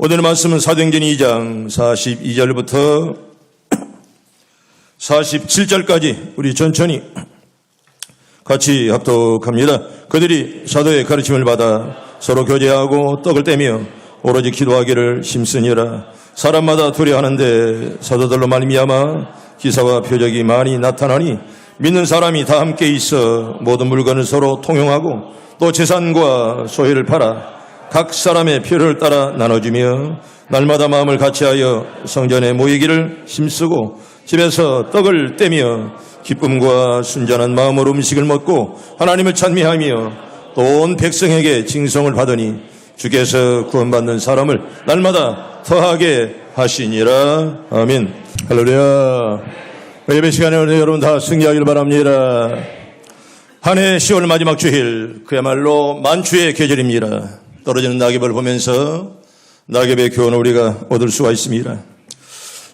오늘 말씀은 사도행전 2장 42절부터 47절까지 우리 천천히 같이 합독합니다. 그들이 사도의 가르침을 받아 서로 교제하고 떡을 떼며 오로지 기도하기를 힘쓰니라. 사람마다 두려워하는데 사도들로 말미암아 기사와 표적이 많이 나타나니 믿는 사람이 다 함께 있어 모든 물건을 서로 통용하고 또 재산과 소유를 팔아 각 사람의 필요를 따라 나눠주며 날마다 마음을 같이하여 성전에 모이기를 힘쓰고 집에서 떡을 떼며 기쁨과 순전한 마음으로 음식을 먹고 하나님을 찬미하며 또 온 백성에게 징송을 받으니 주께서 구원받는 사람을 날마다 더하게 하시니라. 아멘. 할렐루야. 예배 시간에 오늘 여러분 다 승리하기를 바랍니다. 한 해 10월 마지막 주일, 그야말로 만추의 계절입니다. 떨어지는 낙엽을 보면서 낙엽의 교훈을 우리가 얻을 수가 있습니다.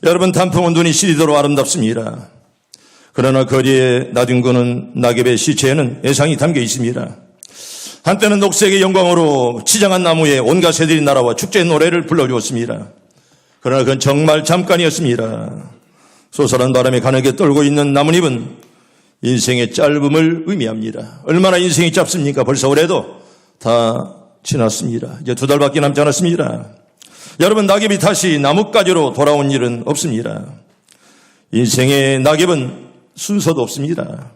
여러분, 단풍은 눈이 시리도록 아름답습니다. 그러나 거리에 나뒹구는 낙엽의 시체에는 애상이 담겨 있습니다. 한때는 녹색의 영광으로 치장한 나무에 온갖 새들이 날아와 축제의 노래를 불러주었습니다. 그러나 그건 정말 잠깐이었습니다. 쏘살한 바람에 가늘게 떨고 있는 나뭇잎은 인생의 짧음을 의미합니다. 얼마나 인생이 짧습니까? 벌써 올해도 다 지났습니다. 이제 2달밖에 남지 않았습니다. 여러분, 낙엽이 다시 나뭇가지로 돌아온 일은 없습니다. 인생의 낙엽은 순서도 없습니다.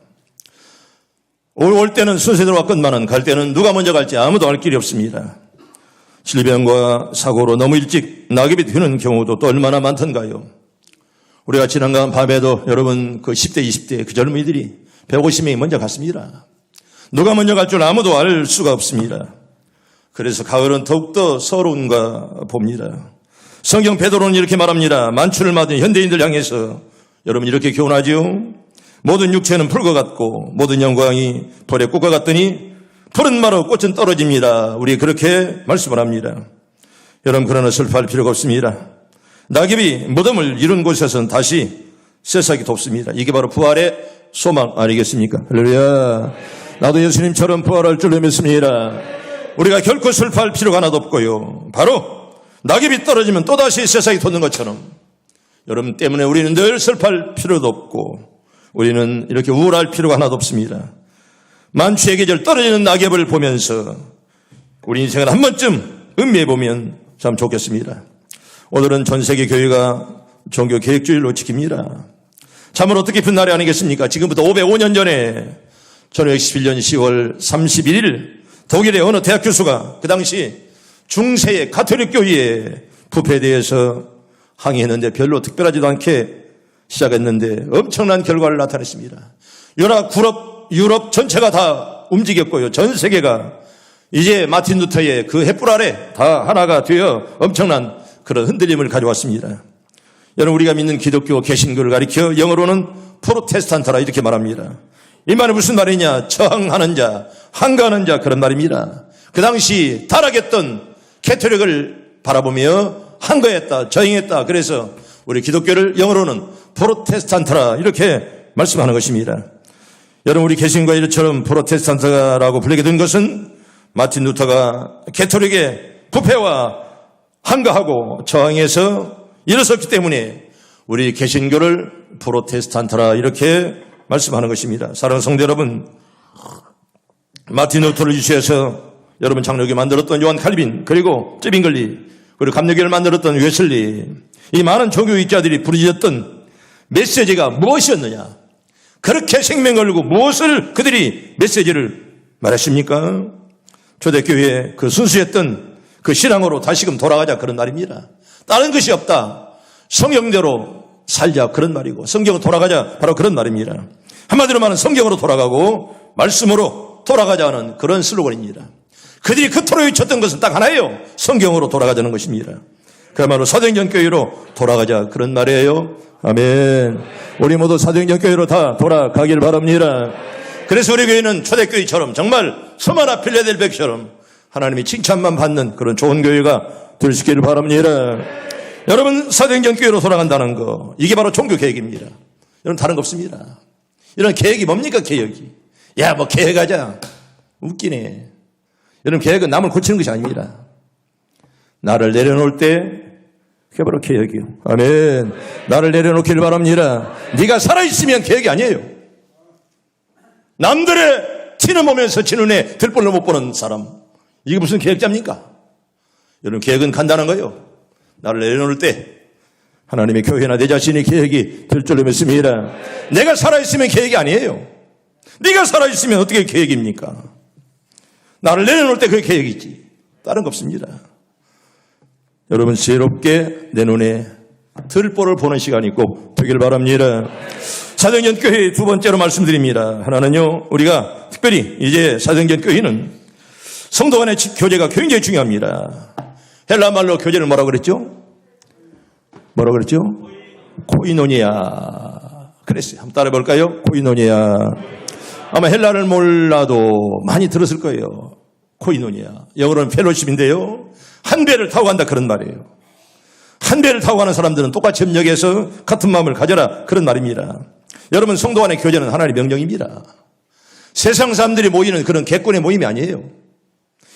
올 때는 순서대로 왔건만은 갈 때는 누가 먼저 갈지 아무도 알 길이 없습니다. 질병과 사고로 너무 일찍 낙엽이 되는 경우도 또 얼마나 많던가요? 우리가 지난간 밤에도 여러분 그 10대, 20대 그 젊은이들이 150명이 먼저 갔습니다. 누가 먼저 갈 줄 아무도 알 수가 없습니다. 그래서 가을은 더욱더 서러운가 봅니다. 성경 베드로는 이렇게 말합니다. 만추를 맞은 현대인들 향해서 여러분 이렇게 교훈하지요. 모든 육체는 풀과 같고 모든 영광이 벌의 꽃과 같더니 풀은 마르고 꽃은 떨어집니다. 우리 그렇게 말씀을 합니다. 여러분, 그러나 슬퍼할 필요가 없습니다. 낙엽이 무덤을 이룬 곳에서는 다시 새싹이 돋습니다. 이게 바로 부활의 소망 아니겠습니까? 할렐루야. 나도 예수님처럼 부활할 줄 믿습니다. 우리가 결코 슬퍼할 필요가 하나도 없고요. 바로 낙엽이 떨어지면 또다시 새싹이 돋는 것처럼 여러분 때문에 우리는 늘 슬퍼할 필요도 없고 우리는 이렇게 우울할 필요가 하나도 없습니다. 만추의 계절 떨어지는 낙엽을 보면서 우리 인생을 한 번쯤 음미해 보면 참 좋겠습니다. 오늘은 전 세계 교회가 종교 계획주의로 지킵니다. 참으로 뜻깊은 날이 아니겠습니까? 지금부터 505년 전에 1511년 10월 31일 독일의 어느 대학 교수가 그 당시 중세의 가톨릭 교회의 부패에 대해서 항의했는데 별로 특별하지도 않게 시작했는데 엄청난 결과를 나타냈습니다. 유럽 전체가 다 움직였고요. 전 세계가 이제 마틴 루터의 그 횃불 아래 다 하나가 되어 엄청난 그런 흔들림을 가져왔습니다. 여러분, 우리가 믿는 기독교 개신교를 가리켜 영어로는 프로테스탄트라 이렇게 말합니다. 이 말은 무슨 말이냐? 저항하는 자, 항거하는 자, 그런 말입니다. 그 당시 타락했던 캐톨릭을 바라보며 항거했다, 저항했다. 그래서 우리 기독교를 영어로는 프로테스탄트라 이렇게 말씀하는 것입니다. 여러분, 우리 개신과 이처럼 프로테스탄트라고 불리게 된 것은 마틴 루터가 캐톨릭의 부패와 항거하고 저항해서 일어섰기 때문에 우리 개신교를 프로테스탄트라 이렇게 말씀하는 것입니다. 사랑하는 성도 여러분, 마틴 루터를 유치해서 여러분 장로교 만들었던 요한 칼빈, 그리고 쯔빙글리, 그리고 감리교를 만들었던 웨슬리, 이 많은 종교학자들이 부르짖었던 메시지가 무엇이었느냐? 그렇게 생명 걸고 무엇을 그들이 메시지를 말했습니까? 초대교회의 그 순수했던 그 신앙으로 다시금 돌아가자, 그런 말입니다. 다른 것이 없다. 성경대로 살자, 그런 말이고 성경으로 돌아가자, 바로 그런 말입니다. 한마디로 말하면 성경으로 돌아가고 말씀으로 돌아가자는 그런 슬로건입니다. 그들이 그토록 외쳤던 것은 딱 하나예요. 성경으로 돌아가자는 것입니다. 그야말로 사도행전 교회로 돌아가자, 그런 말이에요. 아멘. 우리 모두 사도행전 교회로 다 돌아가길 바랍니다. 그래서 우리 교회는 초대교회처럼 정말 서마나 필라델피아처럼 하나님이 칭찬만 받는 그런 좋은 교회가 될 수 있기를 바랍니다. 여러분, 사도행전 교회로 돌아간다는 거, 이게 바로 종교 계획입니다. 여러분, 다른 거 없습니다. 이런 계획이 뭡니까? 계획이. 야, 뭐 계획하자. 웃기네. 여러분, 계획은 남을 고치는 것이 아닙니다. 나를 내려놓을 때 그게 바로 계획이요. 아멘. 나를 내려놓기를 바랍니다. 네가 살아있으면 계획이 아니에요. 남들의 티는 보면서 지 눈에 들불로 못 보는 사람, 이게 무슨 계획자입니까? 여러분, 계획은 간단한 거예요. 나를 내려놓을 때 하나님의 교회나 내 자신의 계획이 될 줄로 믿습니다. 내가 살아있으면 계획이 아니에요. 네가 살아있으면 어떻게 계획입니까? 나를 내려놓을 때 그게 계획이지, 다른 거 없습니다. 여러분, 지혜롭게 내 눈에 들보를 보는 시간이 꼭 되길 바랍니다. 사도행전 교회 두 번째로 말씀드립니다. 하나는요, 우리가 특별히 이제 사도행전 교회는 성도 간의 교제가 굉장히 중요합니다. 헬라 말로 교제를 뭐라고 그랬죠? 뭐라고 그랬죠? 코이노니아. 그랬어요. 한번 따라해 볼까요? 코이노니아. 아마 헬라를 몰라도 많이 들었을 거예요. 코이노니아. 영어로는 펠로십인데요. 한 배를 타고 간다, 그런 말이에요. 한 배를 타고 가는 사람들은 똑같이 협력해서 같은 마음을 가져라, 그런 말입니다. 여러분, 성도 간의 교제는 하나님의 명령입니다. 세상 사람들이 모이는 그런 객군의 모임이 아니에요.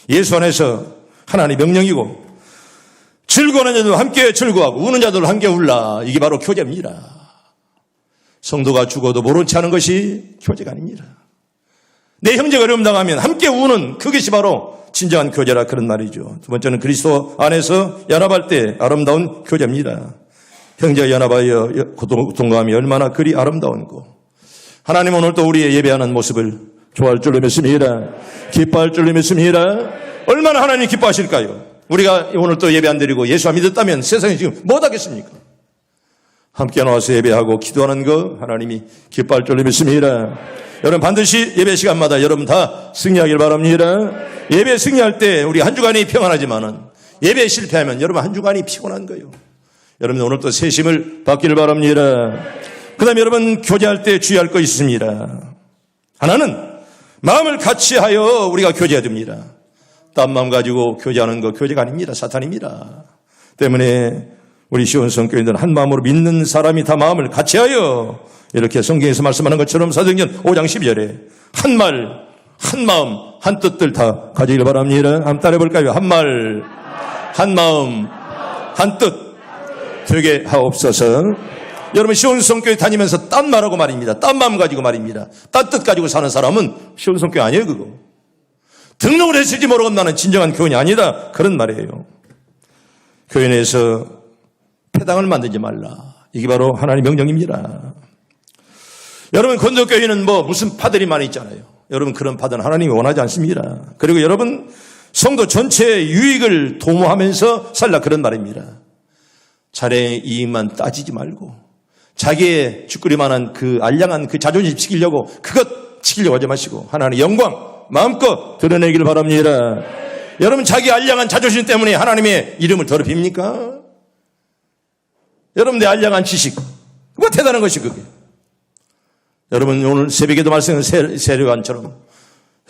예수 안에서 하나님의 명령이고, 즐거워하는 자들 함께 즐거워하고 우는 자들 함께 울라, 이게 바로 교제입니다. 성도가 죽어도 모른 체 하는 것이 교제가 아닙니다. 내 형제가 어려움 당하면 함께 우는 그것이 바로 진정한 교제라, 그런 말이죠. 두 번째는 그리스도 안에서 연합할 때 아름다운 교제입니다. 형제가 연합하여 동감이 얼마나 그리 아름다운고, 하나님은 오늘 또 우리의 예배하는 모습을 좋아할 줄로 믿습니다. 기뻐할 줄로 믿습니다. 얼마나 하나님이 기뻐하실까요? 우리가 오늘 또 예배 안 드리고 예수 안 믿었다면 세상에 지금 못하겠습니까? 함께 나와서 예배하고 기도하는 거 하나님이 기뻐할 줄로 믿습니다. 여러분, 반드시 예배 시간마다 여러분 다 승리하길 바랍니다. 예배 승리할 때 우리 한 주간이 평안하지만은 예배에 실패하면 여러분 한 주간이 피곤한 거예요. 여러분, 오늘 또 세심을 받기를 바랍니다. 그 다음에 여러분, 교제할 때 주의할 거 있습니다. 하나는 마음을 같이하여 우리가 교제해야 됩니다. 딴 마음 가지고 교제하는 거 교제가 아닙니다. 사탄입니다. 때문에 우리 시온성 교인들은 한 마음으로 믿는 사람이 다 마음을 같이하여, 이렇게 성경에서 말씀하는 것처럼 사도행전 5장 12절에 한 말, 한 마음, 한 뜻들 다 가지길 바랍니다. 한번 따라해 볼까요? 한 말, 한 마음, 한 뜻 되게 하옵소서. 여러분, 시온성교회 다니면서 딴 말하고 말입니다. 딴 마음 가지고 말입니다. 딴 뜻 가지고 사는 사람은 시온성교회 아니에요. 그거 등록을 했을지 모르고 나는 진정한 교인이 아니다, 그런 말이에요. 교회 내에서 패당을 만들지 말라, 이게 바로 하나님의 명령입니다. 여러분, 건도교회는 무슨 파들이 많이 있잖아요. 여러분, 그런 파들은 하나님이 원하지 않습니다. 그리고 여러분, 성도 전체의 유익을 도모하면서 살라, 그런 말입니다. 자네의 이익만 따지지 말고 자기의 쭈꾸리만한 그 알량한 그 자존심 지키려고 그것 지키려고 하지 마시고 하나님의 영광 마음껏 드러내기를 바랍니다. 여러분, 자기 알량한 자존심 때문에 하나님의 이름을 더럽힙니까? 여러분, 내 알량한 지식, 뭐 대단한 것이 그게. 여러분, 오늘 새벽에도 말씀한 세례관처럼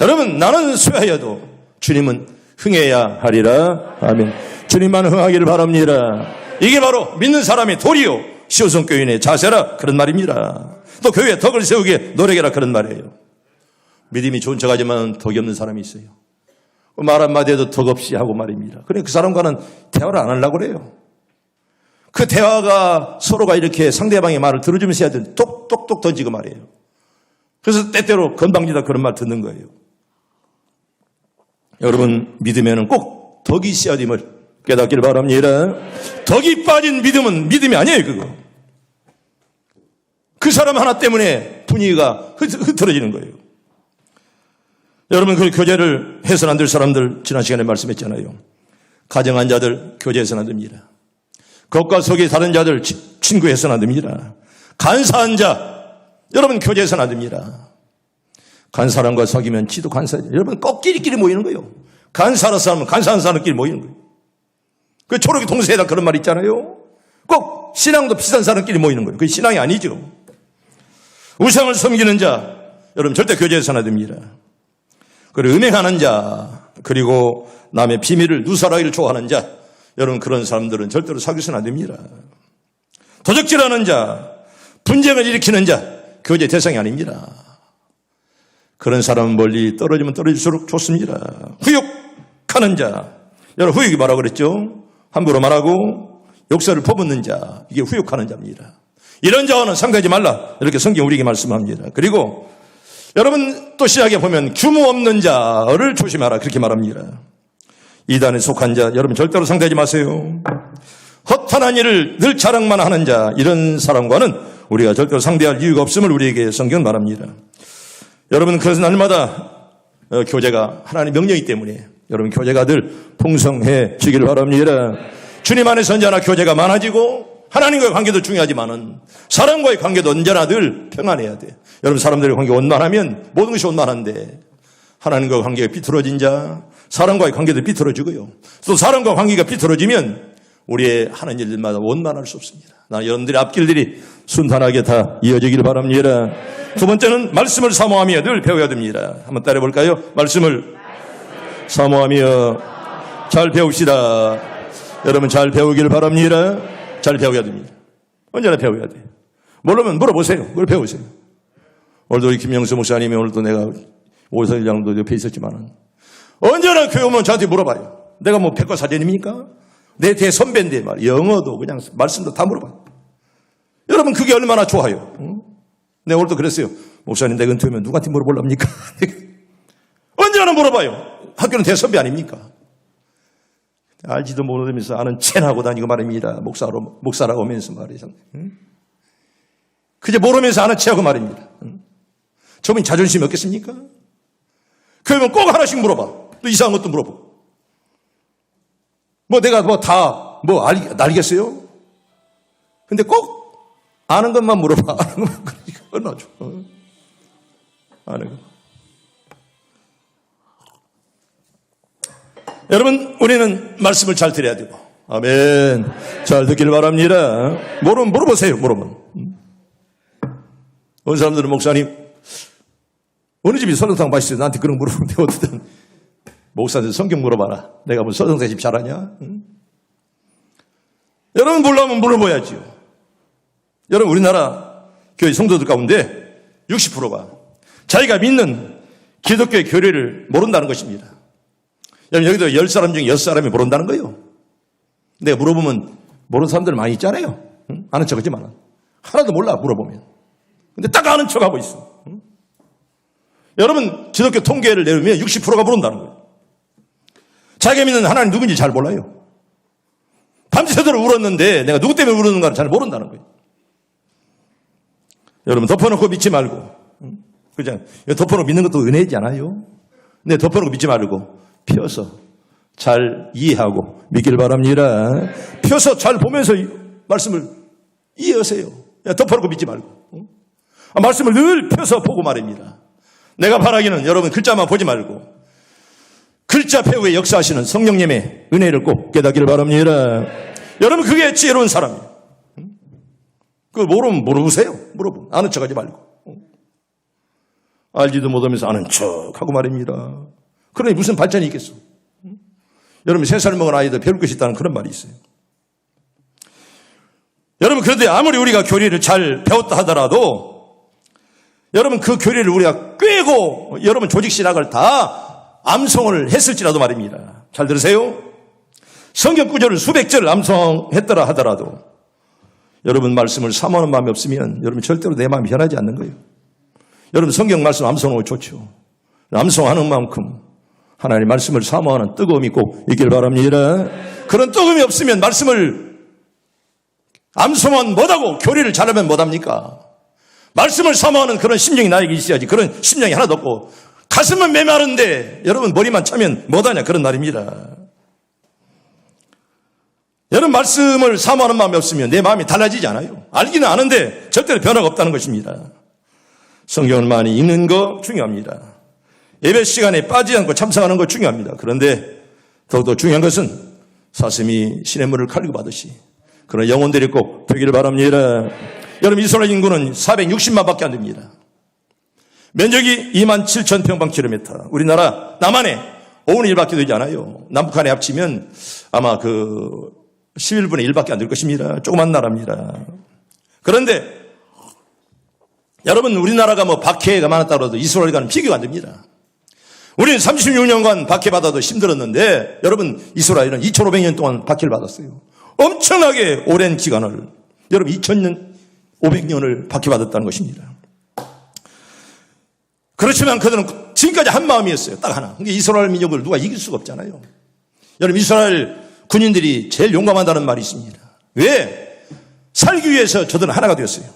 여러분, 나는 쇠하여도 주님은 흥해야 하리라. 아멘. 주님만 흥하기를 바랍니다. 이게 바로 믿는 사람의 도리요 시온성교인의 자세라, 그런 말입니다. 또 교회에 덕을 세우게 노력해라, 그런 말이에요. 믿음이 좋은 척하지만 덕이 없는 사람이 있어요. 말 한마디에도 덕 없이 하고 말입니다. 그래, 그 사람과는 대화를 안 하려고 그래요. 그 대화가 서로가 이렇게 상대방의 말을 들어주면서 해야 돼. 똑똑똑 던지고 말이에요. 그래서 때때로 건방지다 그런 말 듣는 거예요. 여러분, 믿음에는 꼭 덕이 있어야 됨을 깨닫기를 바랍니다. 덕이 빠진 믿음은 믿음이 아니에요. 그거. 그 사람 하나 때문에 분위기가 흐트러지는 거예요. 여러분, 그 교제를 해서는 안 될 사람들 지난 시간에 말씀했잖아요. 가정한 자들 교제해서는 안 됩니다. 겉과 속이 다른 자들 친구해서는 안 됩니다. 간사한 자 여러분 교제해서는 안 됩니다. 간사람과 사귀면 지도 간사. 여러분 꼭 끼리끼리 모이는 거예요. 간사한 사람은 간사한 사람끼리 모이는 거예요. 그 초록이 동서에다 그런 말 있잖아요. 꼭 신앙도 비슷한 사람끼리 모이는 거예요. 그게 신앙이 아니죠. 우상을 섬기는 자 여러분 절대 교제해서는 안 됩니다. 그리고 음행하는 자, 그리고 남의 비밀을 누설하기를 좋아하는 자, 여러분 그런 사람들은 절대로 사귀어서는 안 됩니다. 도적질하는 자, 분쟁을 일으키는 자, 교제 대상이 아닙니다. 그런 사람은 멀리 떨어지면 떨어질수록 좋습니다. 후욕하는 자, 여러분 후욕이 뭐라고 그랬죠? 함부로 말하고 욕설을 퍼붓는 자, 이게 후욕하는 자입니다. 이런 자와는 상대하지 말라, 이렇게 성경 우리에게 말씀합니다. 그리고 여러분 또 시작해 보면 규모 없는 자를 조심하라, 그렇게 말합니다. 이단에 속한 자, 여러분 절대로 상대하지 마세요. 허탄한 일을 늘 자랑만 하는 자, 이런 사람과는 우리가 절대로 상대할 이유가 없음을 우리에게 성경은 말합니다. 여러분, 그래서 날마다 교제가 하나님의 명령이기 때문에 여러분 교제가 늘 풍성해지기를 바랍니다. 주님 안에서 언제나 교제가 많아지고 하나님과의 관계도 중요하지만은 사람과의 관계도 언제나 늘 평안해야 돼. 여러분, 사람들의 관계가 원만하면 모든 것이 원만한데 하나님과의 관계가 비틀어진 자, 사람과의 관계도 비틀어지고요. 또 사람과 관계가 비틀어지면 우리의 하는 일들마다 원만할 수 없습니다. 나 여러분들의 앞길들이 순탄하게 다 이어지기를 바랍니다. 두 번째는 말씀을 사모하며 늘 배워야 됩니다. 한번 따라해 볼까요? 말씀을 사모하며 잘 배웁시다. 여러분 잘 배우기를 바랍니다. 잘 배워야 됩니다. 언제나 배워야 돼. 모르면 물어보세요. 뭘 배우세요. 오늘도 우리 김영수 목사님이 오늘도 내가 오사일 장도 옆에 있었지만 언제나 교회 오면 저한테 물어봐요. 내가 뭐 백과사전입니까? 내 대선배인데 말이야. 영어도 그냥 말씀도 다 물어봐. 여러분 그게 얼마나 좋아요. 응? 내가 오늘도 그랬어요. 목사님 내가 은퇴하면 누구한테 물어보랍니까? 언제나 물어봐요. 학교는 대선배 아닙니까? 알지도 모르면서 아는 첸하고 다니고 말입니다. 목사라고 하면서 말이죠. 응? 그저 모르면서 아는 체하고 말입니다. 응? 저분이 자존심이 없겠습니까? 그러면 꼭 하나씩 물어봐. 또 이상한 것도 물어보고. 뭐 내가 알겠어요? 근데 꼭 아는 것만 물어봐. 아는 것만. 그러니까 얼마나 좋아. 아는 것. 여러분, 우리는 말씀을 잘 들어야 되고. 아멘. 잘 듣기를 바랍니다. 모르면 물어보세요. 모르면. 어느 사람들은 목사님, 어느 집이 설렁탕 맛있어요? 나한테 그런 거 물어보는데 어쨌든 목사한테 성경 물어봐라. 내가 뭐 설렁탕 집 잘하냐? 응? 여러분 물어보면 물어봐야지요. 여러분 우리나라 교회 성도들 가운데 60%가 자기가 믿는 기독교의 교리를 모른다는 것입니다. 여러분 여기도 10사람 중에 6사람이 모른다는 거예요. 내가 물어보면 모르는 사람들 많이 있잖아요. 응? 아는 척하지만 하나도 몰라 물어보면. 근데 딱 아는 척하고 있어. 응? 여러분 기독교 통계를 내면 60%가 모른다는 거예요. 자기가 믿는 하나님 누군지 잘 몰라요. 밤새도록 울었는데 내가 누구 때문에 울었는가를 잘 모른다는 거예요. 여러분 덮어놓고 믿지 말고, 그죠? 덮어놓고 믿는 것도 은혜이지 않아요? 근데 덮어놓고 믿지 말고 펴서 잘 이해하고 믿길 바랍니다. 펴서 잘 보면서 말씀을 이해하세요. 덮어놓고 믿지 말고. 말씀을 늘 펴서 보고 말입니다. 내가 바라기는 여러분 글자만 보지 말고 글자 배후에 역사하시는 성령님의 은혜를 꼭 깨닫기를 바랍니다. 여러분 그게 지혜로운 사람이에요. 그걸 모르면 물어보세요. 물어보면 아는 척하지 말고. 알지도 못하면서 아는 척하고 말입니다. 그러니 무슨 발전이 있겠어. 여러분 3살 먹은 아이들 배울 것이 있다는 그런 말이 있어요. 여러분 그런데 아무리 우리가 교리를 잘 배웠다 하더라도 여러분 그 교리를 우리가 꿰고 여러분 조직 신학을 다 암송을 했을지라도 말입니다. 잘 들으세요. 성경 구절을 수백 절 암송했더라 하더라도 여러분 말씀을 사모하는 마음이 없으면 여러분 절대로 내 마음이 변하지 않는 거예요. 여러분 성경 말씀 암송하는 거 좋죠. 암송하는 만큼 하나님 말씀을 사모하는 뜨거움이 꼭 있길 바랍니다. 그런 뜨거움이 없으면 말씀을 암송은 못하고 교리를 잘하면 못합니까? 말씀을 사모하는 그런 심령이 나에게 있어야지. 그런 심령이 하나도 없고 가슴은 메마른데 여러분 머리만 차면 못하냐 그런 날입니다. 여러분 말씀을 사모하는 마음이 없으면 내 마음이 달라지지 않아요. 알기는 아는데 절대로 변화가 없다는 것입니다. 성경을 많이 읽는 거 중요합니다. 예배 시간에 빠지지 않고 참석하는 거 중요합니다. 그런데 더욱더 중요한 것은 사슴이 시냇물을 칼리고 받듯이 그런 영혼들이 꼭 되기를 바랍니다. 여러분 이스라엘 인구는 460만 밖에 안 됩니다. 면적이 27,000평방킬로미터. 우리나라 남한에 5분의 1밖에 되지 않아요. 남북한에 합치면 아마 11분의 1밖에 안 될 것입니다. 조그만 나라입니다. 그런데 여러분 우리나라가 뭐 박해가 많았다고 해도 이스라엘과는 비교가 안 됩니다. 우리는 36년간 박해받아도 힘들었는데 여러분 이스라엘은 2500년 동안 박해를 받았어요. 엄청나게 오랜 기간을 여러분 2500년을 박해받았다는 것입니다. 그렇지만 그들은 지금까지 한 마음이었어요. 딱 하나. 근데 이스라엘 민족을 누가 이길 수가 없잖아요. 여러분 이스라엘 군인들이 제일 용감하다는 말이 있습니다. 왜? 살기 위해서 저들은 하나가 되었어요.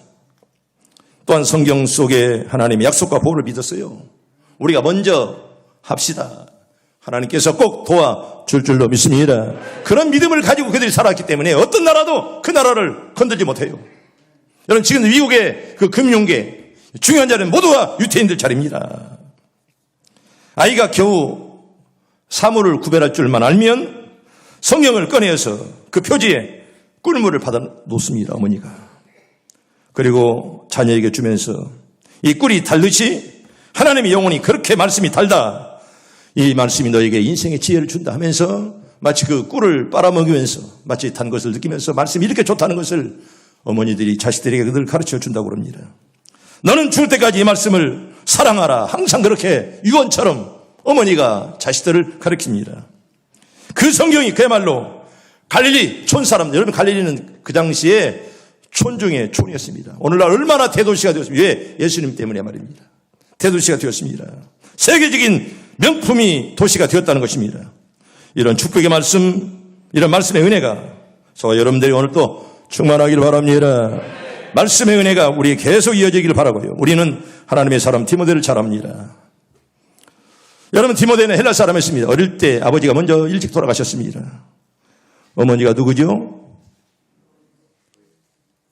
또한 성경 속에 하나님의 약속과 보호를 믿었어요. 우리가 먼저 합시다. 하나님께서 꼭 도와줄 줄로 믿습니다. 그런 믿음을 가지고 그들이 살았기 때문에 어떤 나라도 그 나라를 건들지 못해요. 여러분 지금 미국의 그 금융계 중요한 자리는 모두가 유태인들 자리입니다. 아이가 겨우 사물을 구별할 줄만 알면 성경을 꺼내어서 그 표지에 꿀물을 받아 놓습니다. 어머니가. 그리고 자녀에게 주면서 이 꿀이 달듯이 하나님의 영혼이 그렇게 말씀이 달다. 이 말씀이 너에게 인생의 지혜를 준다 하면서 마치 그 꿀을 빨아먹으면서 마치 단 것을 느끼면서 말씀이 이렇게 좋다는 것을 어머니들이 자식들에게 그들 가르쳐 준다고 합니다. 너는 죽을 때까지 이 말씀을 사랑하라. 항상 그렇게 유언처럼 어머니가 자식들을 가르칩니다. 그 성경이 그야말로 갈릴리 촌사람, 여러분 갈릴리는 그 당시에 촌 중에 촌이었습니다. 오늘날 얼마나 대도시가 되었습니까? 왜? 예수님 때문에 말입니다. 대도시가 되었습니다. 세계적인 명품이 도시가 되었다는 것입니다. 이런 축복의 말씀, 이런 말씀의 은혜가 저와 여러분들이 오늘 또 충만하기를 바랍니다. 말씀의 은혜가 우리에 계속 이어지기를 바라고요. 우리는 하나님의 사람 디모데를 잘 압니다. 여러분 디모데는 헬라 사람이었습니다. 어릴 때 아버지가 먼저 일찍 돌아가셨습니다. 어머니가 누구죠?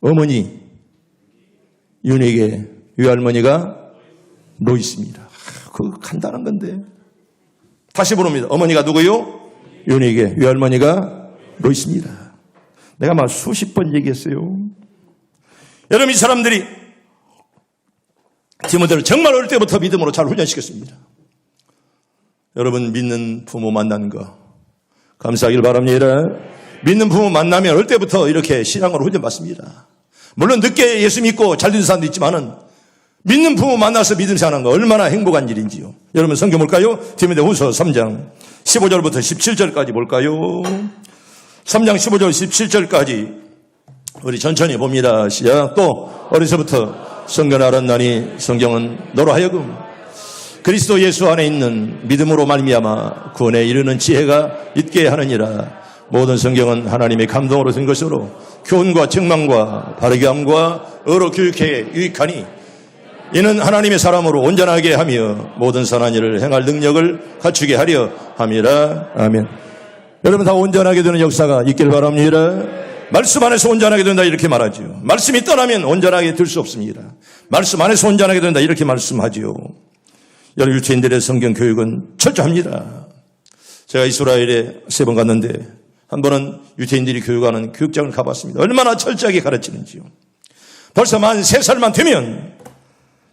어머니 유니게, 외할머니가 로이스입니다. 그거 간단한 건데. 다시 부릅니다. 어머니가 누구요? 유니게, 외할머니가 로이스입니다. 내가 막 수십 번 얘기했어요. 여러분 이 사람들이 디모데를 정말 어릴 때부터 믿음으로 잘 훈련시켰습니다. 여러분 믿는 부모 만나는 거 감사하길 바랍니다. 믿는 부모 만나면 어릴 때부터 이렇게 신앙으로 훈련받습니다. 물론 늦게 예수 믿고 잘 되는 사람도 있지만은 믿는 부모 만나서 믿음 생활하는 거 얼마나 행복한 일인지요. 여러분 성경 볼까요? 디모데후서 3장 15절부터 17절까지 볼까요? 3장 15절 17절까지 우리 천천히 봅니다. 시작. 또 어려서부터 성경을 알았나니 성경은 너로 하여금 그리스도 예수 안에 있는 믿음으로 말미암아 구원에 이르는 지혜가 있게 하느니라. 모든 성경은 하나님의 감동으로 쓴 것으로 교훈과 책망과 바르게 함과 의로 교육해 유익하니 이는 하나님의 사람으로 온전하게 하며 모든 선한 일을 행할 능력을 갖추게 하려 함이라. 아멘. 여러분 다 온전하게 되는 역사가 있길 바랍니다. 말씀 안에서 온전하게 된다 이렇게 말하죠. 말씀이 떠나면 온전하게 될 수 없습니다. 말씀 안에서 온전하게 된다 이렇게 말씀하지요. 여러분 유태인들의 성경 교육은 철저합니다. 제가 이스라엘에 3번 갔는데 한 번은 유태인들이 교육하는 교육장을 가봤습니다. 얼마나 철저하게 가르치는지요. 벌써 만 3살만 되면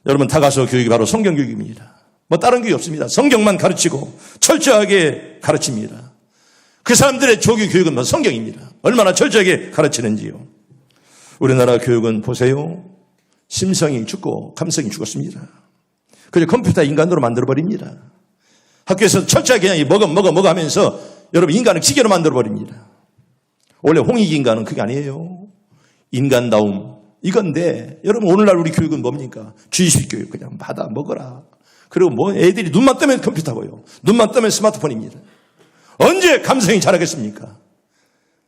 여러분 다 가서 교육이 바로 성경 교육입니다. 뭐 다른 교육이 없습니다. 성경만 가르치고 철저하게 가르칩니다. 그 사람들의 조기 교육은 뭐 성경입니다. 얼마나 철저하게 가르치는지요. 우리나라 교육은 보세요. 심성이 죽고 감성이 죽었습니다. 그래서 컴퓨터 인간으로 만들어버립니다. 학교에서 철저하게 그냥 먹어 하면서 여러분 인간을 기계로 만들어버립니다. 원래 홍익 인간은 그게 아니에요. 인간다움 이건데 여러분 오늘날 우리 교육은 뭡니까? 주의식 교육 그냥 받아 먹어라. 그리고 뭐 애들이 눈만 뜨면 컴퓨터고요. 눈만 뜨면 스마트폰입니다. 언제 감성이 자라겠습니까?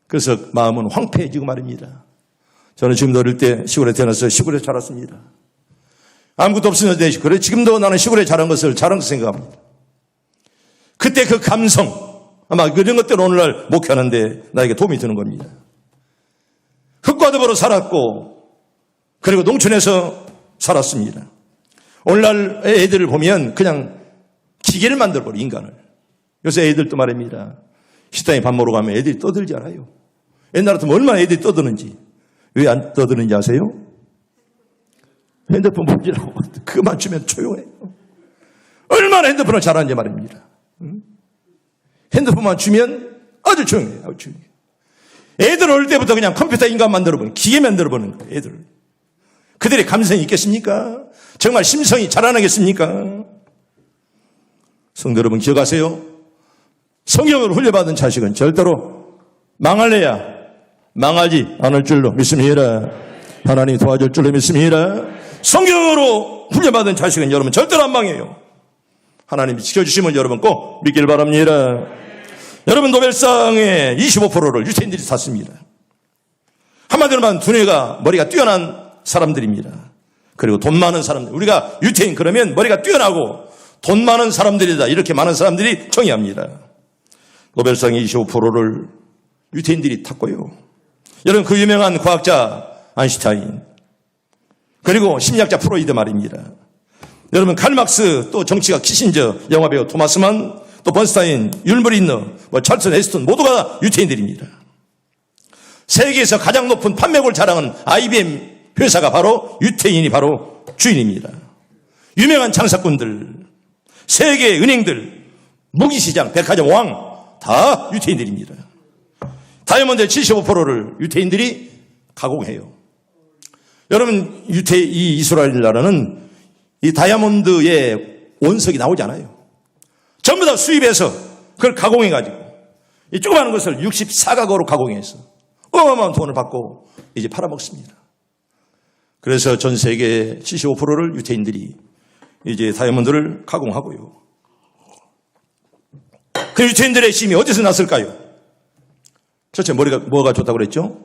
그래서 마음은 황폐해지고 말입니다. 저는 지금도 어릴 때 시골에 태어나서 시골에 자랐습니다. 아무것도 없었는데 그래 지금도 나는 시골에 자란 것을 자랑스럽게 생각합니다. 그때 그 감성 아마 그런 것들 오늘날 목회하는데 나에게 도움이 되는 겁니다. 흙과 더불어 살았고 그리고 농촌에서 살았습니다. 오늘날 애들을 보면 그냥 기계를 만들어버려 인간을. 요새 애들도 말입니다. 식당에 밥 먹으러 가면 애들이 떠들지 않아요. 옛날 같으면 얼마나 애들이 떠드는지. 왜 안 떠드는지 아세요? 핸드폰 보지라고 그만 주면 조용해요. 얼마나 핸드폰을 잘하는지 말입니다. 핸드폰만 주면 아주 조용해요. 아주 조용해요. 애들 어릴 때부터 그냥 컴퓨터 인간 만들어보는 기계 만들어보는 거예요. 애들. 그들의 감성이 있겠습니까? 정말 심성이 자라나겠습니까? 성도 여러분 기억하세요? 성경을 훈련받은 자식은 절대로 망할래야 망하지 않을 줄로 믿습니다. 하나님 도와줄 줄로 믿습니다. 성경으로 훈련받은 자식은 여러분 절대로 안 망해요. 하나님이 지켜주시면 여러분 꼭 믿길 바랍니다. 여러분 노벨상의 25%를 유태인들이 탔습니다. 한마디로 말하면 두뇌가 머리가 뛰어난 사람들입니다. 그리고 돈 많은 사람들. 우리가 유태인 그러면 머리가 뛰어나고 돈 많은 사람들이다. 이렇게 많은 사람들이 정의합니다. 노벨상의 25%를 유태인들이 탔고요. 여러분 그 유명한 과학자 아인슈타인 그리고 심리학자 프로이드 말입니다. 여러분 칼막스 또 정치가 키신저 영화배우 토마스만 또 번스타인 율머린너 찰슨 헤스턴 모두가 유태인들입니다. 세계에서 가장 높은 판매고를 자랑하는 IBM 회사가 바로 유태인이 바로 주인입니다. 유명한 장사꾼들, 세계 은행들, 무기시장, 백화점 왕 다 유태인들입니다. 다이아몬드의 75%를 유태인들이 가공해요. 여러분 이 이스라엘 나라는 이 다이아몬드의 원석이 나오지 않아요. 전부 다 수입해서 그걸 가공해가지고 이 조그마한 것을 64가구로 가공해서 어마어마한 돈을 받고 이제 팔아먹습니다. 그래서 전 세계 75%를 유태인들이 이제 다이아몬드를 가공하고요. 그 유태인들의 힘이 어디서 났을까요? 첫째 머리가 뭐가 좋다고 그랬죠?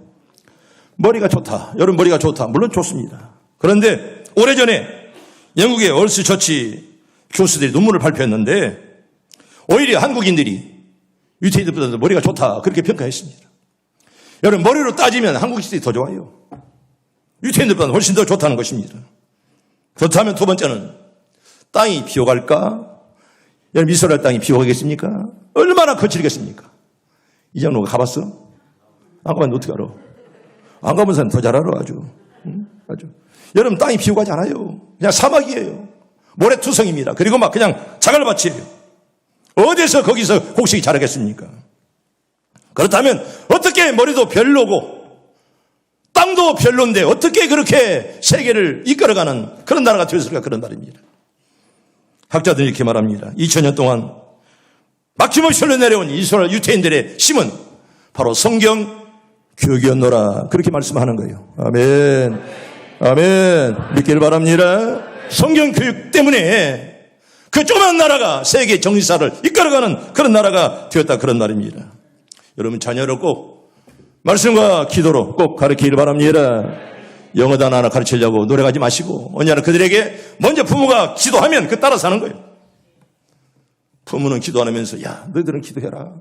머리가 좋다. 여러분 머리가 좋다. 물론 좋습니다. 그런데 오래전에 영국의 얼스 처치 교수들이 논문을 발표했는데 오히려 한국인들이 유태인들보다 머리가 좋다. 그렇게 평가했습니다. 여러분 머리로 따지면 한국인들이 더 좋아요. 유태인들보다 훨씬 더 좋다는 것입니다. 그렇다면 두 번째는 땅이 비워갈까? 여러분 이스라엘 땅이 비워가겠습니까? 얼마나 거칠겠습니까? 이장로가 가봤어? 안 가면 어떻게 알아? 안 가본 사람 더 잘 알아 아주. 아주. 여러분 땅이 비워가지 않아요. 그냥 사막이에요. 모래투성입니다. 그리고 막 그냥 자갈밭이에요. 어디서 거기서 곡식이 자라겠습니까? 그렇다면 어떻게 머리도 별로고 땅도 별론데 어떻게 그렇게 세계를 이끌어가는 그런 나라가 되었을까 그런 말입니다. 학자들이 이렇게 말합니다. 2000년 동안 막힘없이 흘러내려온 이스라엘 유태인들의 힘은 바로 성경 교육이었노라 그렇게 말씀하는 거예요. 아멘. 아멘. 믿기를 바랍니다. 성경 교육 때문에 그 조그만 나라가 세계 정치사를 이끌어가는 그런 나라가 되었다 그런 말입니다. 여러분 자녀를 꼭 말씀과 기도로 꼭 가르치기를 바랍니다. 영어 단어 하나 가르치려고 노력하지 마시고 언제나 그들에게 먼저 부모가 기도하면 그 따라 사는 거예요. 부모는 기도 안 하면서 야 너희들은 기도해라.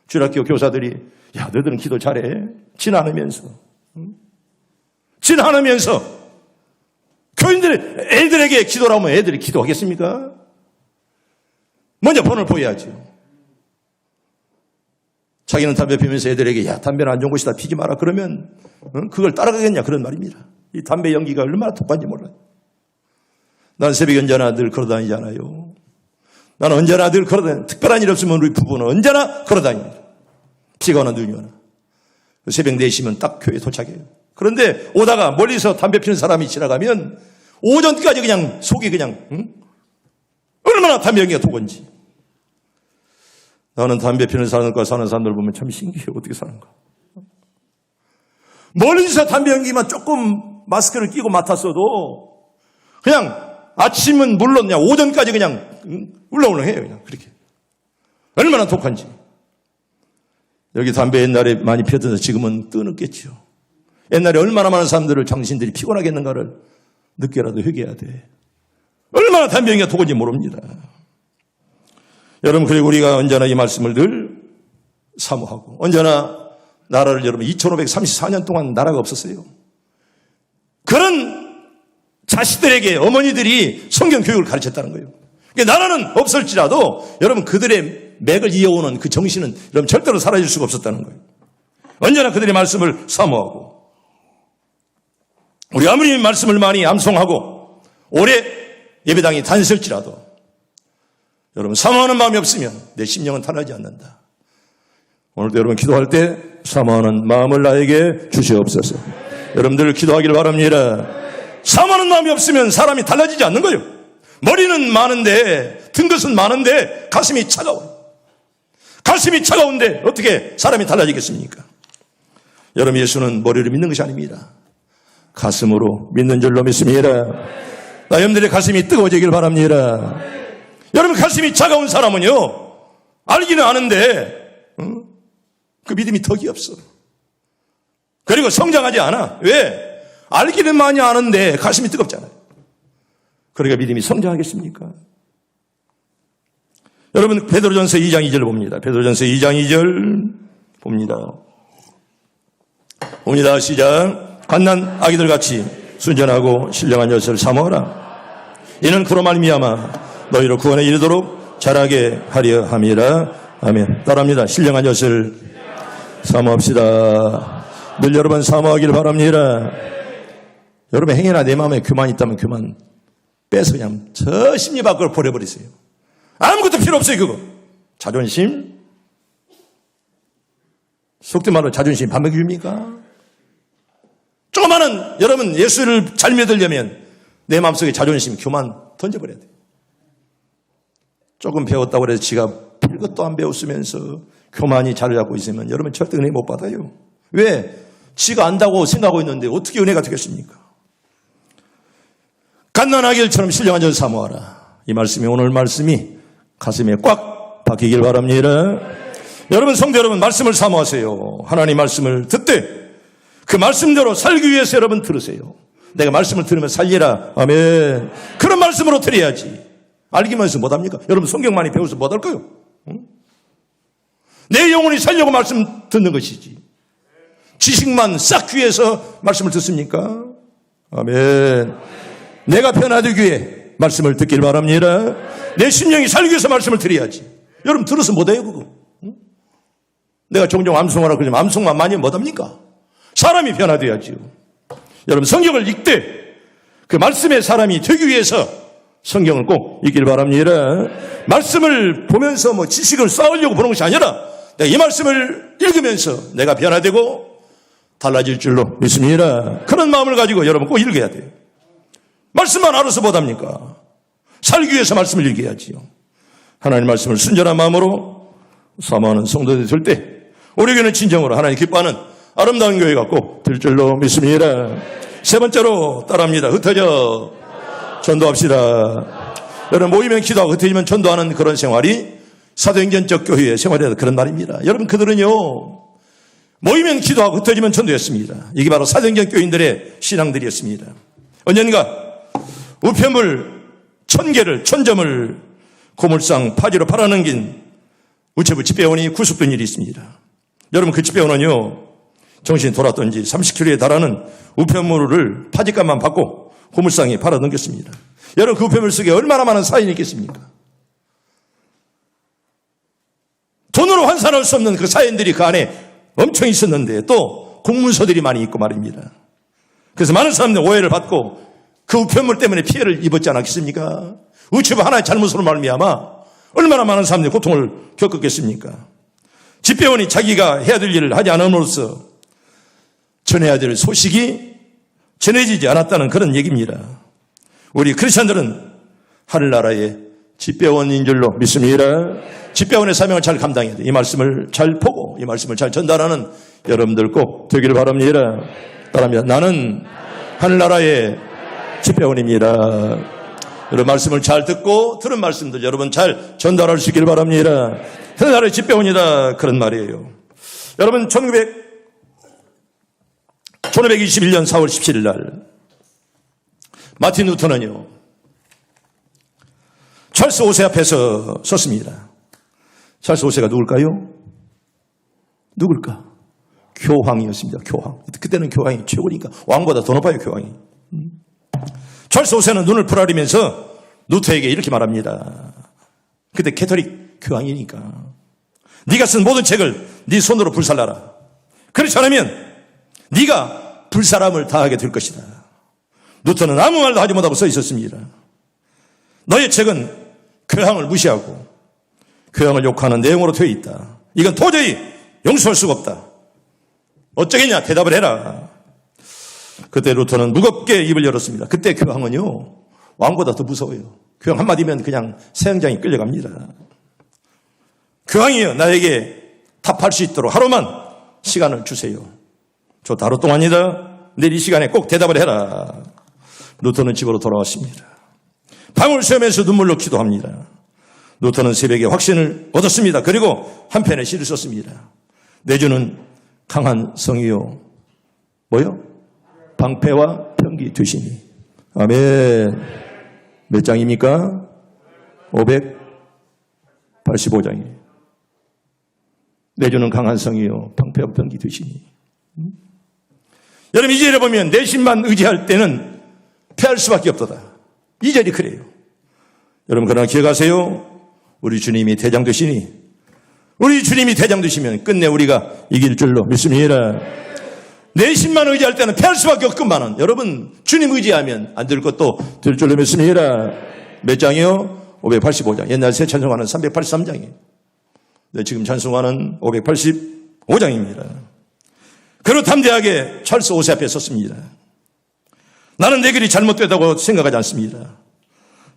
주일학교 교사들이 야 너희들은 기도 잘해. 진 않으면서 교인들이 애들에게 기도를 하면 애들이 기도하겠습니까? 먼저 본을 보여야죠. 자기는 담배 피우면서 애들에게 야 담배는 안 좋은 것이다 피지 마라 그러면 그걸 따라가겠냐 그런 말입니다. 이 담배 연기가 얼마나 독한지 몰라요. 나는 새벽에 언제나 늘 걸어다니잖아요. 나는 언제나 늘 걸어다니는 특별한 일 없으면 우리 부부는 언제나 걸어다닙니다. 비가 오나 눈이 오나. 새벽 4시면 딱 교회에 도착해요. 그런데 오다가 멀리서 담배 피우는 사람이 지나가면 오전까지 그냥 속이 그냥 얼마나 담배 연기가 독한지. 나는 담배 피우는 사람과 사는 사람들 보면 참 신기해요. 어떻게 사는가. 멀리서 담배 연기만 조금 마스크를 끼고 맡았어도 그냥 아침은 물론 그냥 오전까지 그냥 울렁울렁해요. 그냥 그렇게. 얼마나 독한지. 여기 담배 옛날에 많이 피웠던데 지금은 뜨는겠죠. 옛날에 얼마나 많은 사람들을 당신들이 피곤하겠는가를 늦게라도 회개해야 돼. 얼마나 담배 연기가 독한지 모릅니다. 여러분 그리고 우리가 언제나 이 말씀을 늘 사모하고 언제나 나라를 여러분 2534년 동안 나라가 없었어요. 그런 자식들에게 어머니들이 성경 교육을 가르쳤다는 거예요. 그러니까 나라는 없을지라도 여러분 그들의 맥을 이어오는 그 정신은 여러분 절대로 사라질 수가 없었다는 거예요. 언제나 그들의 말씀을 사모하고 우리 아무리 말씀을 많이 암송하고 오래 예배당이 다녔을지라도 여러분 사모하는 마음이 없으면 내 심령은 타나지 않는다. 오늘도 여러분 기도할 때 사모하는 마음을 나에게 주시옵소서. 여러분들 기도하기를 바랍니다. 사모하는 마음이 없으면 사람이 달라지지 않는 거예요. 머리는 많은데 든 것은 많은데 가슴이 차가워요. 가슴이 차가운데 어떻게 사람이 달라지겠습니까? 여러분, 예수는 머리를 믿는 것이 아닙니다. 가슴으로 믿는 줄로 믿습니다. 나 여러분들의 가슴이 뜨거워지길 바랍니다. 여러분, 가슴이 차가운 사람은요, 알기는 아는데 그 믿음이 덕이 없어. 그리고 성장하지 않아. 왜? 알기는 많이 아는데 가슴이 뜨겁잖아요. 그러니까 믿음이 성장하겠습니까? 여러분, 베드로전서 2장 2절 봅니다. 베드로전서 2장 2절 봅니다. 봅니다. 시작. 갓난 아기들 같이 순전하고 신령한 젖을 사모하라. 이는 그로 말미암아 너희로 구원에 이르도록 자라게 하려 함이라. 아멘. 따라합니다. 신령한 젖을 사모합시다. 늘 여러분 사모하길 바랍니다. 여러분, 행여나 내 마음에 교만이 있다면 교만 빼서 그냥 저 심리 밖으로 버려버리세요. 아무것도 필요 없어요. 그거 자존심, 속된 말로 자존심 밥 먹여줍니까? 조그마한 여러분, 예수를 잘 믿으려면 내 마음속에 자존심, 교만 던져버려야 돼요. 조금 배웠다고 해서 지가 별것도 안 배웠으면서 교만이 자리 잡고 있으면 여러분 절대 은혜 못 받아요. 왜? 지가 안다고 생각하고 있는데 어떻게 은혜가 되겠습니까? 갓난아기들처럼 신령한 젖을 사모하라. 이 말씀이, 오늘 말씀이 가슴에 꽉 박히길 바랍니다. 여러분, 성도 여러분, 말씀을 사모하세요. 하나님 말씀을 듣되 그 말씀대로 살기 위해서 여러분 들으세요. 내가 말씀을 들으면 살리라. 아멘. 그런 말씀으로 드려야지. 알기만 해서 못합니까? 여러분, 성경 많이 배워서 못할 거요. 응? 내 영혼이 살려고 말씀 듣는 것이지. 지식만 쌓기 위해서 말씀을 듣습니까? 아멘. 내가 변화되기 위해 말씀을 듣길 바랍니다. 내 심령이 살기 위해서 말씀을 드려야지. 여러분, 들어서 못해요, 그거. 응? 내가 종종 암송하라 그러지만 암송만 많이 못합니까? 사람이 변화돼야지요. 여러분, 성경을 읽되 그 말씀의 사람이 되기 위해서 성경을 꼭 읽길 바랍니다. 말씀을 보면서 뭐 지식을 쌓으려고 보는 것이 아니라 내가 이 말씀을 읽으면서 내가 변화되고 달라질 줄로 믿습니다. 그런 마음을 가지고 여러분 꼭 읽어야 돼요. 말씀만 알아서 못합니까? 살기 위해서 말씀을 읽어야지요. 하나님 말씀을 순전한 마음으로 사모하는 성도들이 될 때 우리 교회는 진정으로 하나님 기뻐하는 아름다운 교회가 꼭 될 줄로 믿습니다. 세 번째로 따라합니다. 흩어져 전도합시다. 여러분, 모이면 기도하고 흩어지면 전도하는 그런 생활이 사도행전적 교회의 생활이라도 그런 말입니다. 여러분, 그들은요, 모이면 기도하고 흩어지면 전도했습니다. 이게 바로 사도행전 교인들의 신앙들이었습니다. 언젠가 우편물 1000개를 1000점을 고물상 파지로 팔아넘긴 우체부 집배원이 구속된 일이 있습니다. 여러분, 그 집배원은요, 정신이 돌았던지 30kg에 달하는 우편물을 파지값만 받고 고물상에 팔아넘겼습니다. 여러분, 그 우편물 속에 얼마나 많은 사인이 있겠습니까? 돈으로 환산할 수 없는 그 사인들이 그 안에 엄청 있었는데 또 공문서들이 많이 있고 말입니다. 그래서 많은 사람들 오해를 받고 그 우편물 때문에 피해를 입었지 않았겠습니까? 우체부 하나의 잘못으로 말미암아 얼마나 많은 사람들이 고통을 겪었겠습니까? 집배원이 자기가 해야 될 일을 하지 않음으로써 전해야 될 소식이 전해지지 않았다는 그런 얘기입니다. 우리 크리스천들은 하늘나라의 집배원인 줄로 믿습니다. 집배원의 사명을 잘 감당해야 돼요. 이 말씀을 잘 보고 이 말씀을 잘 전달하는 여러분들 꼭 되기를 바랍니다. 따라합니다. 나는 하늘나라의 집배원입니다. 여러분, 말씀을 잘 듣고 들은 말씀들 여러분 잘 전달할 수 있기를 바랍니다. 하늘나라의 집배원이다, 그런 말이에요. 여러분, 1521년 4월 17일 날 마틴 루터는요, 찰스 5세 앞에서 섰습니다. 찰스 5세가 누굴까요? 누굴까? 교황이었습니다. 교황. 그때는 교황이 최고니까 왕보다 더 높아요, 교황이. 찰스 5세는 눈을 부라리면서 루터에게 이렇게 말합니다. 그때 캐톨릭 교황이니까 네가 쓴 모든 책을 네 손으로 불살라라. 그렇지 않으면 네가 불사람을 당하게 될 것이다. 루터는 아무 말도 하지 못하고 서 있었습니다. 너의 책은 교황을 무시하고 교황을 욕하는 내용으로 되어 있다. 이건 도저히 용서할 수가 없다. 어쩌겠냐, 대답을 해라. 그때 루터는 무겁게 입을 열었습니다. 그때 교황은요, 왕보다 더 무서워요. 교황 한마디면 그냥 세형장이 끌려갑니다. 교황이여, 나에게 답할 수 있도록 하루만 시간을 주세요. 좋다, 하루 동안이다. 내일 이 시간에 꼭 대답을 해라. 루터는 집으로 돌아왔습니다. 방울 수염에서 눈물로 기도합니다. 루터는 새벽에 확신을 얻었습니다. 그리고 한 편의 시를 썼습니다. 내주는 강한 성이요. 뭐요? 방패와 편기 되시니. 아멘. 몇 장입니까? 585장이에요. 내주는 강한 성이요. 방패와 편기 되시니. 여러분, 이 절에 보면 내 신만 의지할 때는 패할 수밖에 없도다. 이 절이 그래요. 여러분, 그러나 기억하세요. 우리 주님이 대장 되시니, 우리 주님이 대장 되시면 끝내 우리가 이길 줄로 믿습니다. 내 신만 의지할 때는 패할 수밖에 없건만은 여러분, 주님 의지하면 안 될 것도 될 줄로 믿습니다. 몇 장이요? 585장. 옛날 새 찬송가는 383장이에요. 네, 지금 찬송가는 585장입니다. 그로 담대하게 찰스 5세 앞에 섰습니다. 나는 내 길이 잘못되다고 생각하지 않습니다.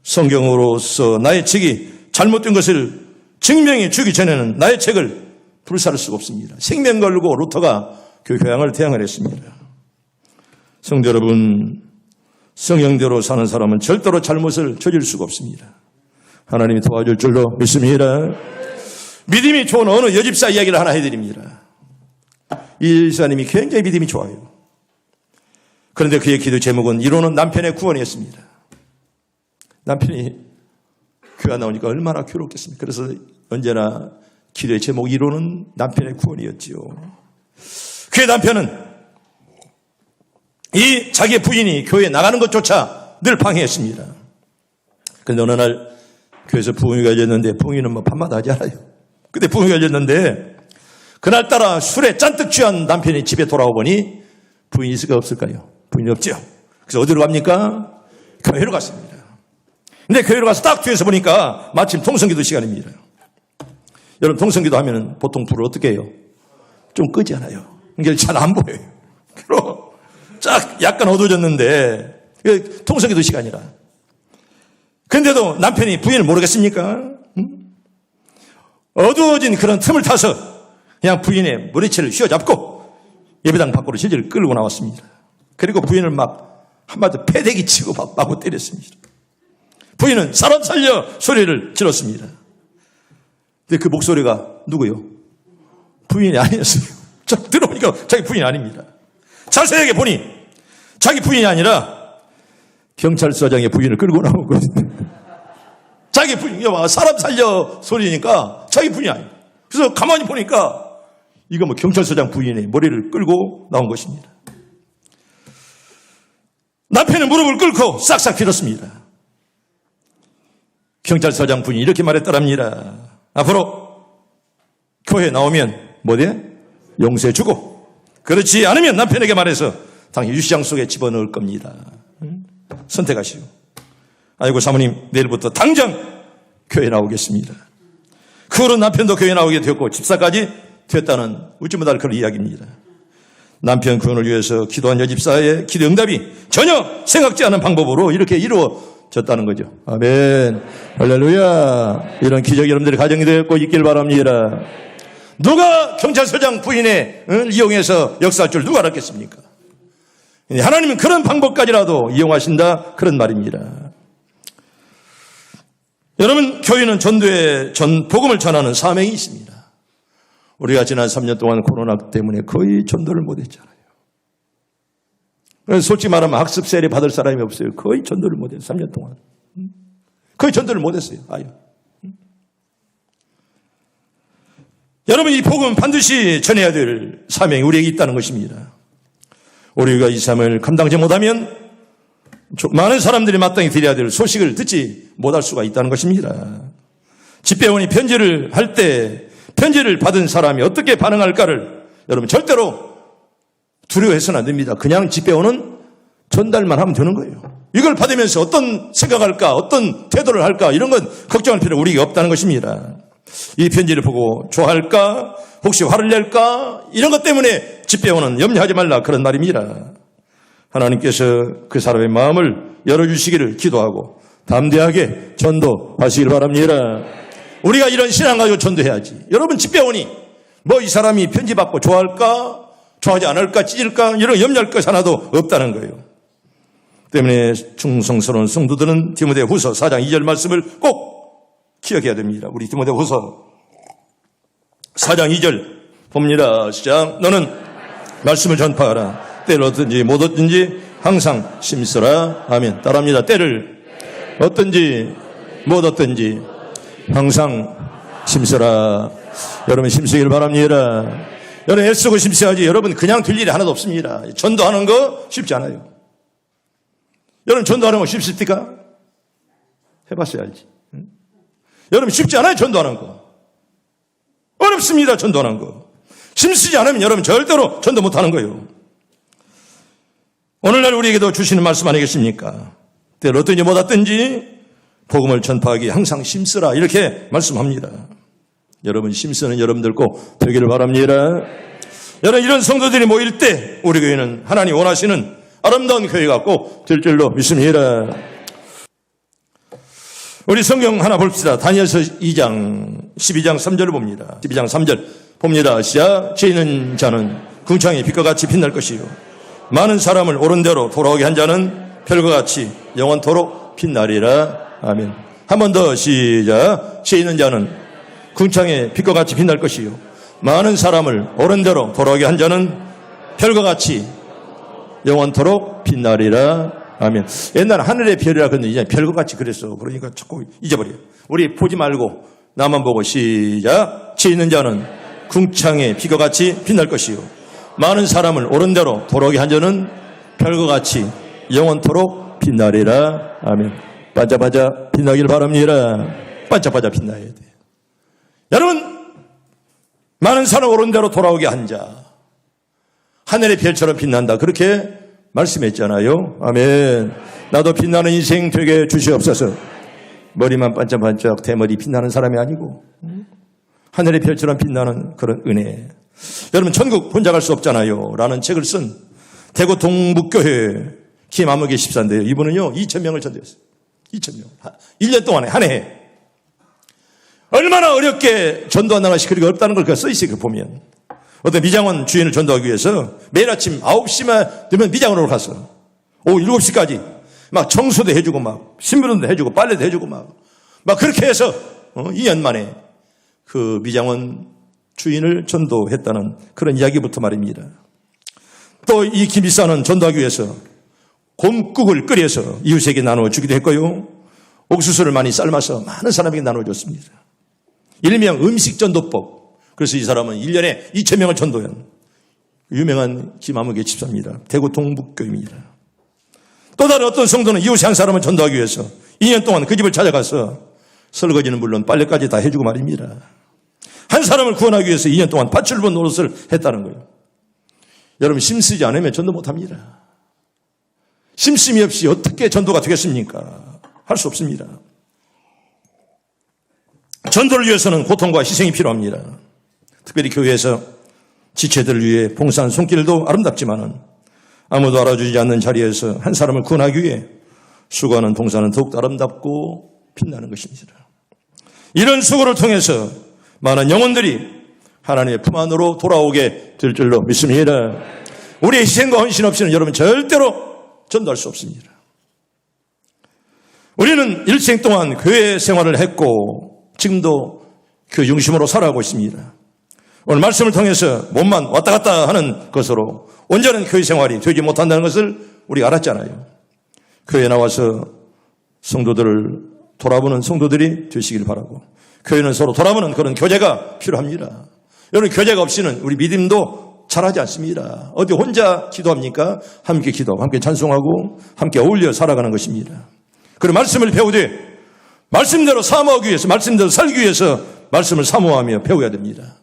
성경으로서 나의 책이 잘못된 것을 증명해 주기 전에는 나의 책을 불사를 수가 없습니다. 생명 걸고 루터가 그 교양을 대항을 했습니다. 성도 여러분, 성경대로 사는 사람은 절대로 잘못을 저질 수가 없습니다. 하나님이 도와줄 줄로 믿습니다. 믿음이 좋은 어느 여집사 이야기를 하나 해드립니다. 이 여집사님이 굉장히 믿음이 좋아요. 그런데 그의 기도 제목은 이로는 남편의 구원이었습니다. 남편이 교회 나오니까 얼마나 괴롭겠습니까? 그래서 언제나 기도의 제목 1호는 남편의 구원이었지요. 그의 남편은 이 자기의 부인이 교회에 나가는 것조차 늘 방해했습니다. 그런데 어느 날 교회에서 부흥회가 열렸는데, 부흥회는 뭐 밤마다 하지 않아요. 근데 부흥회가 열렸는데 그날따라 술에 잔뜩 취한 남편이 집에 돌아오보니 부인이 있을까 없을까요? 부인이 없죠. 그래서 어디로 갑니까? 교회로 갔습니다. 근데 교회로 가서 딱 뒤에서 보니까 마침 통성기도 시간입니다. 여러분, 통성기도 하면은 보통 불을 어떻게 해요? 좀 끄지 않아요. 이게 잘 안 보여요. 그리고 쫙 약간 어두워졌는데 통성기도 시간이라. 근데도 남편이 부인을 모르겠습니까? 어두워진 그런 틈을 타서 그냥 부인의 머리채를 휘어잡고 예배당 밖으로 실지를 끌고 나왔습니다. 그리고 부인을 막 한마디 패대기 치고 막 마구 때렸습니다. 부인은 사람 살려 소리를 질렀습니다. 근데 그 목소리가 누구요? 부인이 아니었어요. 들어보니까 자기 부인이 아닙니다. 자세하게 보니 자기 부인이 아니라 경찰서장의 부인을 끌고 나온 거거든요. 자기 부인, 사람 살려 소리니까 자기 부인이 아니에요. 그래서 가만히 보니까 이거 뭐 경찰서장 부인의 머리를 끌고 나온 것입니다. 남편의 무릎을 꿇고 싹싹 빌었습니다. 경찰서장 부인이 이렇게 말했더랍니다. 앞으로 교회에 나오면 뭐래? 용서해 주고, 그렇지 않으면 남편에게 말해서 당연히 유시장 속에 집어넣을 겁니다. 선택하시오. 아이고 사모님, 내일부터 당장 교회에 나오겠습니다. 그 후로 남편도 교회에 나오게 되었고 집사까지 되었다는 웃지 못할 그런 이야기입니다. 남편 구원을 위해서 기도한 여집사의 기도 응답이 전혀 생각지 않은 방법으로 이렇게 이루어졌다는 거죠. 아멘, 할렐루야. 이런 기적이 여러분들의 가정이 되었고 있길 바랍니다. 누가 경찰서장 부인을 이용해서 역사할 줄 누가 알았겠습니까? 하나님은 그런 방법까지라도 이용하신다, 그런 말입니다. 여러분, 교회는 전도의 복음을 전하는 사명이 있습니다. 우리가 지난 3년 동안 코로나 때문에 거의 전도를 못했잖아요. 솔직히 말하면 학습 세례 받을 사람이 없어요. 거의 전도를 못했어요. 3년 동안 거의 전도를 못했어요. 아유. 여러분, 이 복음은 반드시 전해야 될 사명이 우리에게 있다는 것입니다. 우리가 이 삶을 감당하지 못하면 많은 사람들이 마땅히 드려야 될 소식을 듣지 못할 수가 있다는 것입니다. 집배원이 편지를 할 때 편지를 받은 사람이 어떻게 반응할까를 여러분 절대로 두려워해서는 안 됩니다. 그냥 집배원은 전달만 하면 되는 거예요. 이걸 받으면서 어떤 생각할까, 어떤 태도를 할까, 이런 건 걱정할 필요가 우리에게 없다는 것입니다. 이 편지를 보고 좋아할까, 혹시 화를 낼까, 이런 것 때문에 집배원은 염려하지 말라, 그런 말입니다. 하나님께서 그 사람의 마음을 열어주시기를 기도하고 담대하게 전도하시길 바랍니다. 우리가 이런 신앙 가지고 전도해야지. 여러분 집 배우니 뭐 이 사람이 편지받고 좋아할까 좋아하지 않을까 찢을까 이런 염려할 것이 하나도 없다는 거예요. 때문에 충성스러운 성도들은 디모데후서 4장 2절 말씀을 꼭 기억해야 됩니다. 우리 디모데후서 4장 2절 봅니다. 시작. 너는 말씀을 전파하라. 때를 얻든지 못 얻든지 항상 심쓰라. 아멘. 따라합니다. 때를 얻든지 못 얻든지 항상 심쓰라. 여러분 심쓰길 바랍니다. 여러분 애쓰고 심쓰야지. 여러분 그냥 될 일이 하나도 없습니다. 전도하는 거 쉽지 않아요. 여러분 전도하는 거 쉽습니까? 해봤어야 알지. 응? 여러분 쉽지 않아요. 전도하는 거. 어렵습니다. 전도하는 거. 힘쓰지 않으면 여러분 절대로 전도 못하는 거예요. 오늘날 우리에게도 주시는 말씀 아니겠습니까? 때를 얻든지 못 얻든지 복음을 전파하기 항상 힘쓰라 이렇게 말씀합니다. 여러분 힘쓰는 여러분들 꼭 되기를 바랍니다. 여러분 이런 성도들이 모일 때 우리 교회는 하나님 원하시는 아름다운 교회가 꼭 될 줄로 믿습니다. 우리 성경 하나 봅시다. 다니엘서 2장 12장 3절을 봅니다. 12장 3절 봅니다. 시작. 죄 있는 자는 궁창의 빛과 같이 빛날 것이요 많은 사람을 옳은 대로 돌아오게 한 자는 별과 같이 영원토록 빛나리라. 아멘. 한 번 더 시작. 죄 있는 자는 궁창의 빛과 같이 빛날 것이요 많은 사람을 옳은 대로 돌아오게 한 자는 별과 같이 영원토록 빛나리라. 아멘. 옛날 하늘의 별이라 그랬는데 이제 별과 같이 그랬어. 그러니까 자꾸 잊어버려요. 우리 보지 말고 나만 보고 시작. 죄 있는 자는 궁창의 빛과 같이 빛날 것이요 많은 사람을 옳은 대로 돌아오게 한 자는 별과 같이 영원토록 빛나리라. 아멘. 반짝반짝 빛나길 바랍니다. 반짝반짝 빛나야 돼. 여러분 많은 사람 옳은 대로 돌아오게 한 자 하늘의 별처럼 빛난다. 그렇게 말씀했잖아요. 아멘. 나도 빛나는 인생 되게 주시옵소서. 머리만 반짝반짝 대머리 빛나는 사람이 아니고 하늘의 별처럼 빛나는 그런 은혜. 여러분 천국 혼자 갈 수 없잖아요 라는 책을 쓴 대구 동북교회 김아무개 집사인데요. 이분은요 2,000명을 전도했어요. 2,000명. 1년 동안에 한 해. 얼마나 어렵게 전도한다는 것이 그렇게 어렵다는 걸 써 있어요. 보면. 어떤 미장원 주인을 전도하기 위해서 매일 아침 9시만 되면 미장원으로 갔어. 오후 7시까지 막 청소도 해주고 막 신문도 해주고 빨래도 해주고 막 그렇게 해서 2년 만에 그 미장원 주인을 전도했다는 그런 이야기부터 말입니다. 또 이 김비사는 전도하기 위해서 곰국을 끓여서 이웃에게 나누어 주기도 했고요. 옥수수를 많이 삶아서 많은 사람에게 나눠줬습니다. 일명 음식전도법. 그래서 이 사람은 1년에 2,000명을 전도한 유명한 김아무개 집사입니다. 대구 동북교입니다. 또 다른 어떤 성도는 이웃의 한 사람을 전도하기 위해서 2년 동안 그 집을 찾아가서 설거지는 물론 빨래까지 다 해주고 말입니다. 한 사람을 구원하기 위해서 2년 동안 밭을 본 노릇을 했다는 거예요. 여러분 힘쓰지 않으면 전도 못합니다. 힘씀이 없이 어떻게 전도가 되겠습니까? 할 수 없습니다. 전도를 위해서는 고통과 희생이 필요합니다. 특별히 교회에서 지체들을 위해 봉사한 손길도 아름답지만은 아무도 알아주지 않는 자리에서 한 사람을 구원하기 위해 수고하는 봉사는 더욱 아름답고 빛나는 것입니다. 이런 수고를 통해서 많은 영혼들이 하나님의 품 안으로 돌아오게 될 줄로 믿습니다. 우리의 희생과 헌신 없이는 여러분 절대로 전도할 수 없습니다. 우리는 일생 동안 교회 생활을 했고 지금도 그 중심으로 살아가고 있습니다. 오늘 말씀을 통해서 몸만 왔다 갔다 하는 것으로 온전한 교회 생활이 되지 못한다는 것을 우리가 알았잖아요. 교회에 나와서 성도들을 돌아보는 성도들이 되시길 바라고 교회는 서로 돌아보는 그런 교제가 필요합니다. 여러분 교제가 없이는 우리 믿음도 잘하지 않습니다. 어디 혼자 기도합니까? 함께 기도하고 함께 찬송하고 함께 어울려 살아가는 것입니다. 그리고 말씀을 배우되 말씀대로 사모하기 위해서 말씀대로 살기 위해서 말씀을 사모하며 배워야 됩니다.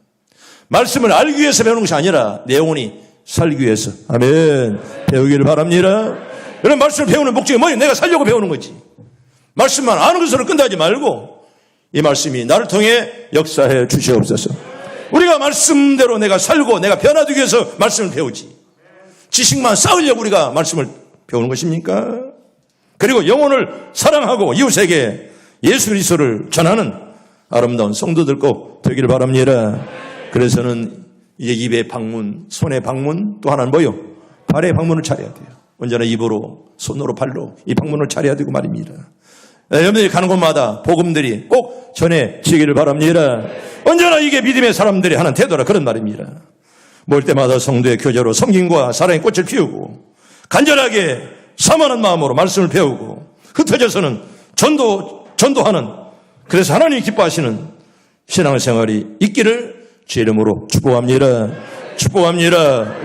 말씀을 알기 위해서 배우는 것이 아니라 내 영혼이 살기 위해서 아멘 배우기를 바랍니다. 여러분 말씀을 배우는 목적이 뭐예요? 내가 살려고 배우는 거지. 말씀만 아는 것으로 끝나지 말고 이 말씀이 나를 통해 역사해 주시옵소서. 우리가 말씀대로 내가 살고 내가 변화되기 위해서 말씀을 배우지. 지식만 쌓으려고 우리가 말씀을 배우는 것입니까? 그리고 영혼을 사랑하고 이웃에게 예수 그리스도를 전하는 아름다운 성도들 꼭 되기를 바랍니다. 그래서는 이제 입의 방문, 손의 방문, 또 하나는 뭐요? 발의 방문을 차려야 돼요. 언제나 입으로, 손으로, 발로 이 방문을 차려야 되고 말입니다. 여러분들이 가는 곳마다 복음들이 꼭 전해지기를 바랍니다. 언제나 이게 믿음의 사람들이 하는 태도라 그런 말입니다. 모일 때마다 성도의 교제로 섬김과 사랑의 꽃을 피우고 간절하게 사모하는 마음으로 말씀을 배우고 흩어져서는 전도하는, 그래서 하나님이 기뻐하시는 신앙생활이 있기를 주의 이름으로 축복합니다. 축복합니다.